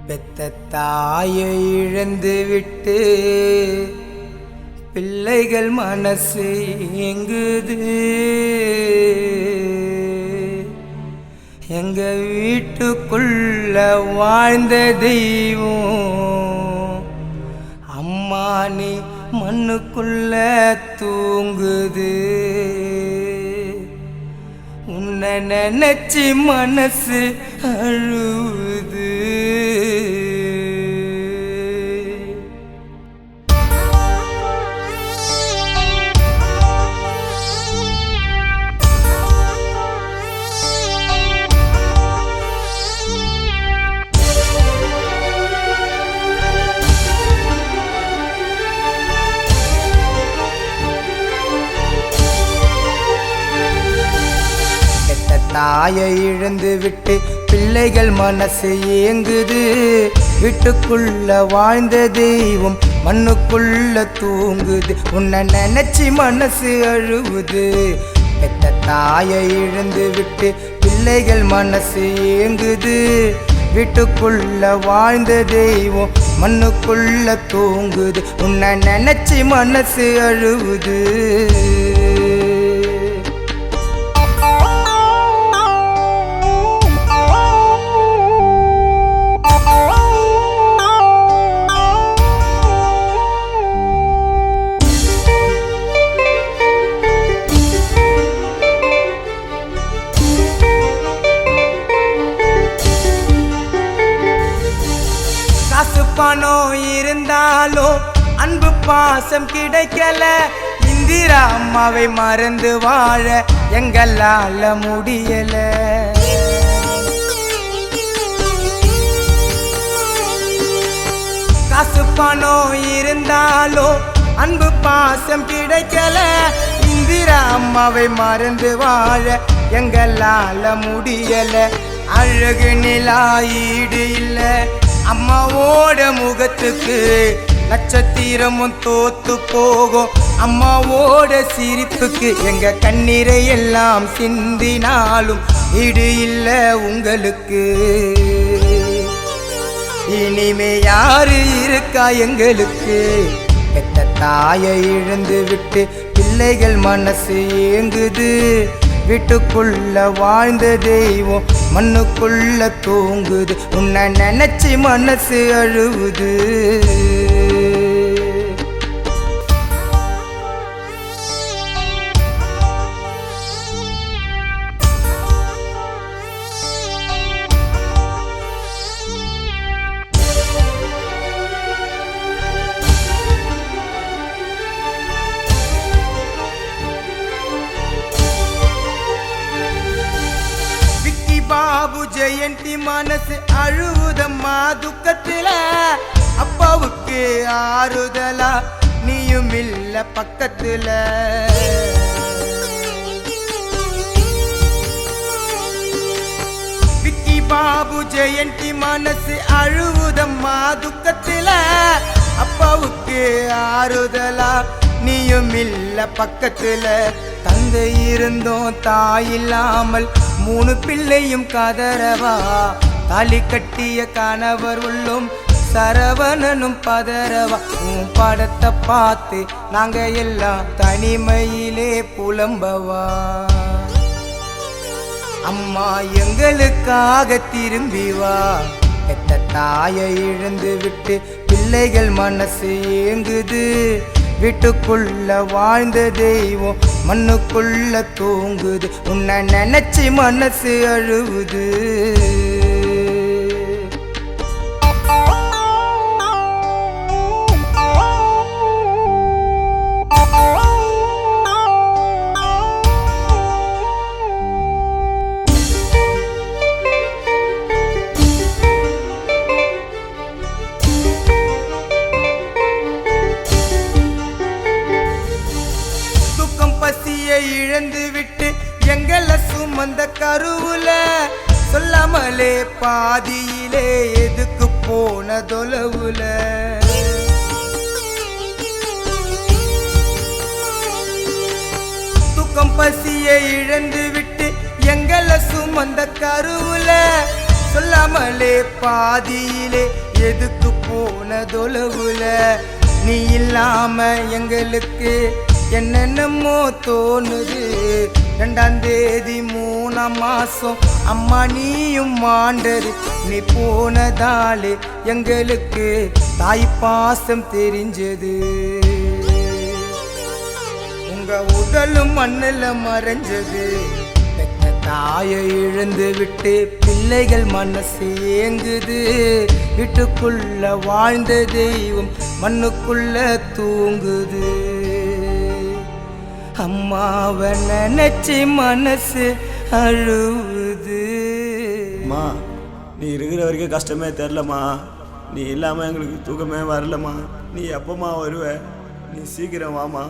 பெத்த தாயை இழந்து விட்டு பிள்ளைகள் மனசு எங்குது. எங்க வீட்டுக்குள்ள வாழ்ந்த தெய்வம் அம்மா நீ மண்ணுக்குள்ள தூங்குது. உன்னை நினைச்சு மனசு அழுவுது. தாயை இழந்து விட்டு பிள்ளைகள் மனசு ஏங்குது. வீட்டுக்குள்ள வாழ்ந்த தெய்வம் மண்ணுக்குள்ள தூங்குது. உன்னை நினைச்சு மனசு அழுவுது. பெத்த தாயை இழந்து விட்டு பிள்ளைகள் மனசு ஏங்குது. வீட்டுக்குள்ள வாழ்ந்த தெய்வம் மண்ணுக்குள்ள தூங்குது. உன்னை நினைச்சு மனசு அழுவுது. பணம் இருந்தாலும் அன்பு பாசம் கிடைக்கல. இந்திரா அம்மாவை மறந்து வாழ எங்களால முடியல. காசு பணம் இருந்தாலும் அன்பு பாசம் கிடைக்கல. இந்திரா அம்மாவை மறந்து வாழ எங்களால முடியல. அழகு நிலா ஈடு இல்ல அம்மாவோட முகத்துக்கு. நட்சத்திரமும் தோத்து போகும் அம்மாவோட சிரிப்புக்கு. எங்க கண்ணீரை எல்லாம் சிந்தினாலும் ஈடு இல்ல உங்களுக்கு. இனிமே யாரு இருக்கா எங்களுக்கு? பெத்த தாயை இழந்து விட்டு பிள்ளைகள் மனசு ஏங்குது. வீட்டுக்குள்ள வாழ்ந்த தெய்வம் மண்ணுக்குள்ள தூங்குது. உன்னை நினைச்சு மனசு அழுவுது. பாபு ஜெயந்தி மனசு அழுவுதம்மா துக்கத்தில. அப்பாவுக்கு ஆறுதலா நீயும் இல்ல பக்கத்துல. விக்கி பாபு ஜெயந்தி மனசு அழுவுதம்மா துக்கத்தில. அப்பாவுக்கு ஆறுதலா நீயும் இல்ல பக்கத்துல. தந்தை இருந்தோம் தாயில்லாமல் 3 பிள்ளையும் கதறவா. தாலி கட்டிய கணவர் உள்ளும் சரவணனும் பதறவா. உன் படத்தை பார்த்து நாங்க எல்லாம் தனிமையிலே புலம்பவா. அம்மா எங்களுக்காக திரும்பி வா. பெத்த தாயை இழந்து விட்டு பிள்ளைகள் மனசு ஏங்குது. வீட்டுக்குள்ள வாழ்ந்த தெய்வம் மண்ணுக்குள்ள தூங்குது. உன்னை நினைச்சு மனசு அழுவுது. இழந்து விட்டு எங்களை சுமந்த கருவுல சொல்லாமலே பாதியிலே எதுக்கு போன தொலைவுல. துக்கம் பசியை இழந்து விட்டு எங்களை சுமந்த கருவுல சொல்லாமலே பாதியிலே எதுக்கு போனதொலவுல நீ இல்லாம எங்களுக்கு என்னென்னமோ தோணுது 2ஆம் தேதி 3ஆம் மாசம் அம்மா நீயும் மாண்டது நீ போனதாலே எங்களுக்கு தாய் பாசம் தெரிஞ்சது உங்க உடலும் மண்ணில் மறைஞ்சது பெத்த தாயை இழந்து விட்டு பிள்ளைகள் மனசு ஏங்குது வீட்டுக்குள்ள வாழ்ந்த தெய்வம் மண்ணுக்குள்ள தூங்குது அம்மாவை நினைச்சு மனசு அழுவுது அம்மா நீ இருக்கிற வரைக்கும் கஷ்டமே தெரிலம்மா நீ இல்லாமல் எங்களுக்கு தூக்கமே வரலம்மா நீ எப்போம்மா வருவ நீ சீக்கிரம் வாம்மா